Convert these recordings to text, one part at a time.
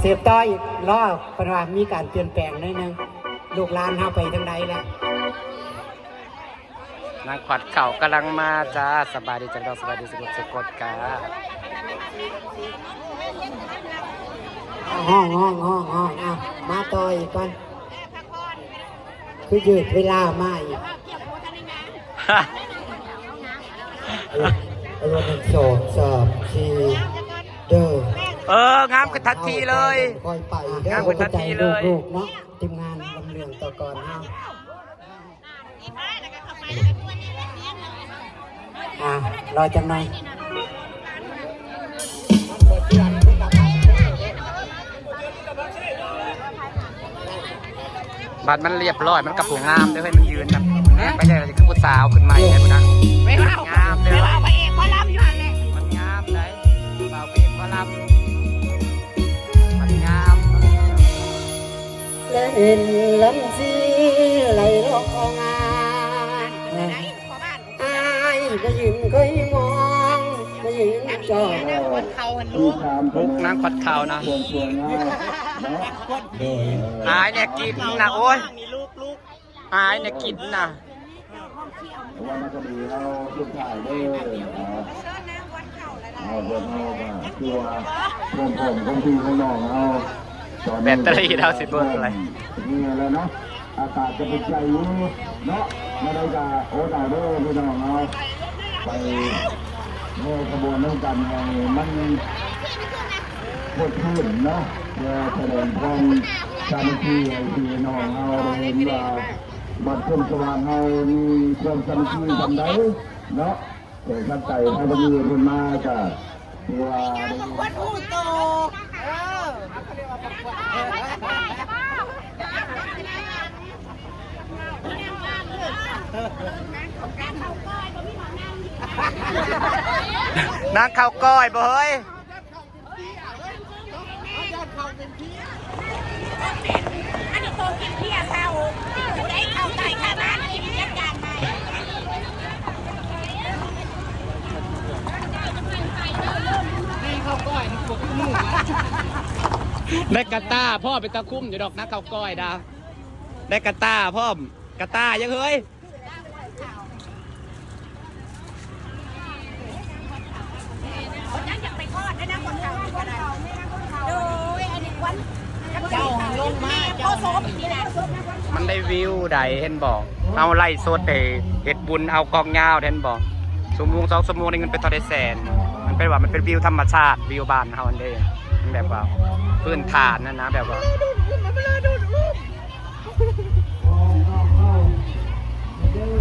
เสียบต่ออีกรอบเพราะว่ามีการเปลี่ยนแปลงนิดนึงลูกหลานเฮาไปทางใดแล้วนางขวัดเข่ากำลังมาจ้าสบายดีจังดอกสบายดีสุกดกาห้องเอามาต่ออีกก่อนคือยืดเวลามาอีกรถโสอบทีเด้งามกันทันทีเลยคอยไปงามกันทันทีเลยลูกเนาะทีมงานลำเลียงต่อก่อนเฮารอจังหน่อยบัตรมันเรียบร้อยมันกับผูงามด้วยมันยืนแบบไม่ใช่คือผู้สาวขึ้นใหม่ไงคุณนะไม่เล่างามเลยไม่เล่าไปเองเพราะรับอยู่เลยมันงามเลยเบาเองเพราะรับมันงามและเห็นลำซีไหลลงงานอายก็ยืนคอยมองก็ยืนจ้องลูกนางขวัดเข่านะหายเนี่ยกินนะโอ้ยหายเนี่ยกินนะวันนั้นก็ดีเราลูกชายได้เอาเดินเอามาคือว่าผมคงที่ข้างนอกเอาแบตเตอรี่เราสิบเบอร์อะไรนี่แล้วเนาะอากาศจะเป็นใจอยู่เนาะไม่ได้จะโอ้ดาวเด้อพี่น้องเอาไปเมื่อขบวนน้ำกันไงมันปวดพื้นเนาะเพื่อแสดงความสามัคคีไอ้พี่น้องเอาเห็นว่าบัดชมสว่างเอามีความสามัคคีกันได้เนาะแต่ขันใจให้บรรลุคนมาจ้ะว่าวัดหูโตนางข้าวก้อยบ่เฮ้ยอันนี้โตกินเพี้ยเขาได้เข้าใจข้าบ้านกินยัดการมาได้กระต้าพ่อเป็นตะคุ่มอยู่ดอกนะข้าวก้อยดาได้กระต้าพ่อกระต้ายังเฮ้ยมันได้วิวใดเห็นบอกเอาไล่โซดไปเห็ดบุญเอากองเงาเห็นบอก2 โมง 2 ชั่วโมงได้เงินเป็นทอได้แสนมันเป็นว่ามันเป็นวิวธรรมชาติวิวบ้านเฮาอันเด้มันแบบว่าพื้นฐานนั่นนะแบบว่า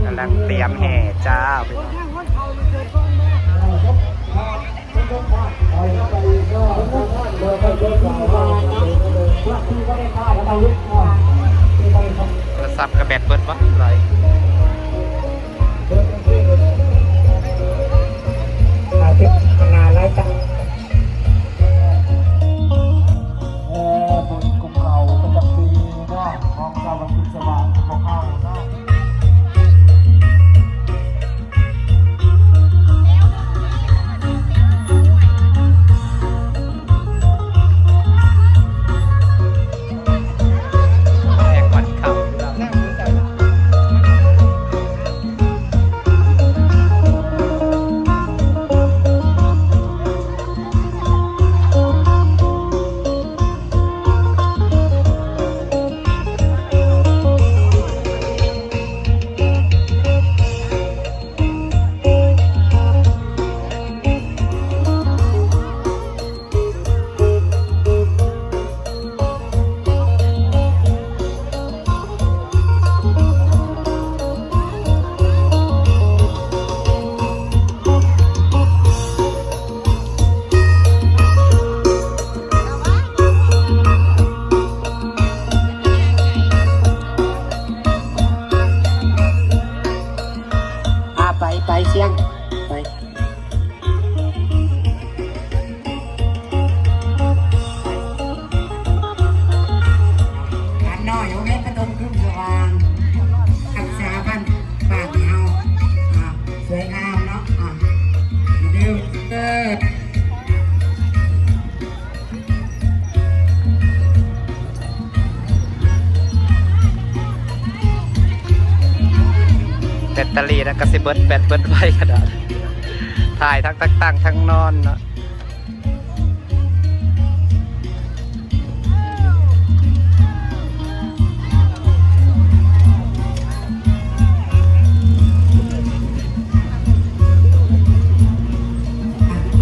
กำลังเตรียมแห่จ้าโทรศัพท์กระแบตเปิดวะไรงานไรจ้ะบนกลุ่มเขาประจำปีเนาะของเราบรรทุกสว่างของเขาเนาะไปเชียงไปขันน้อยเอาเม็ดกระตุ้มขึ้นสว่างรักษาบ้านบ้านเฮาสวยงามเนาะเดี๋ยวเกิด ตเตอรี่แล้วก็สิเบิดแบตเบิดไว้กระดาษถ่ายทั้งตั้งทั้งนอนเนาะ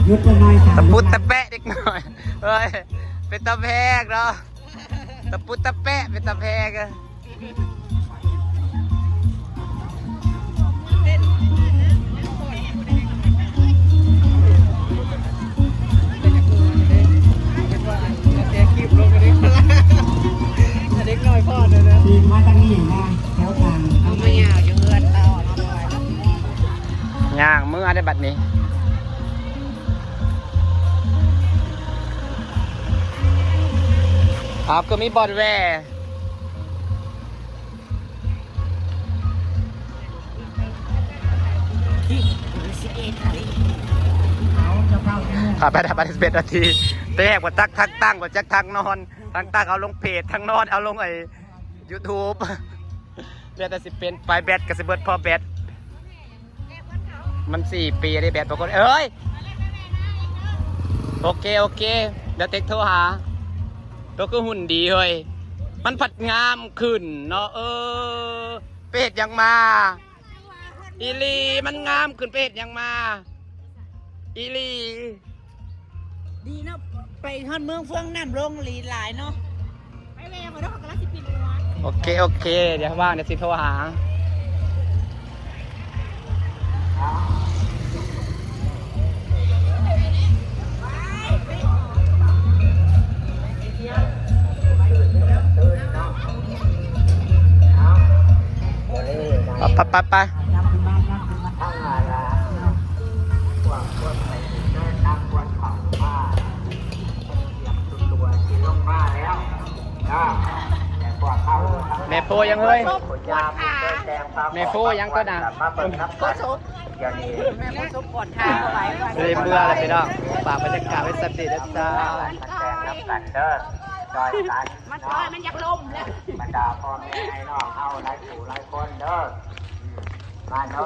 ยุดไปหน่อยค่ะ ตะปุดตะแปะเด็กหน่อยเฮ้ยเป็นตะแพกเนาะตะปุดตะแปะเป็นตะแพกอะ ทีมมาตั้งนี่นะแถวทางเอามา ย่างมือได้บัดนี้ครับก็มีบอลแวร์ขับไปได้11 นาทีแต่แหกว่าทักตั้งว่าจักทักนอนทั้งตั้งเอาลงเพจทั้งนอนเอาลงไอ้ YouTube เรียกแต่สิเป็นไฟแบตกับสิเบิร์ดพอแบตมัน4 ปีได้แบตปรากฏเอ้ยโอเคเดี๋ยวเต็กโทรหาตัวก็หุ่นดีเฮ้ยมันผัดงามขึ้นเนาะเป็ดยังมาอีลีมันงามขึ้นเป็ดยังมาอีลี ดีเนาะไปฮอนเมืองเฟืองน้ำลงหลีหลายเนาะไปแววมาด้วยกันละ10 ปีหัว โอเคเดี๋ยวว่างเดี๋ยวสิโทรหาไปแม่โพยังเลยแม่โพยังก็นะเรียบเบื่อเลยพี่น้องฝากบรรยากาศไว้สักนิดนะจ๊ะ มันคอยมันอยากล่มแล้ว บรรดาพ่อแม่ไอ้น้องเอาหลายผู้หลายคนเด้อมาเนาะ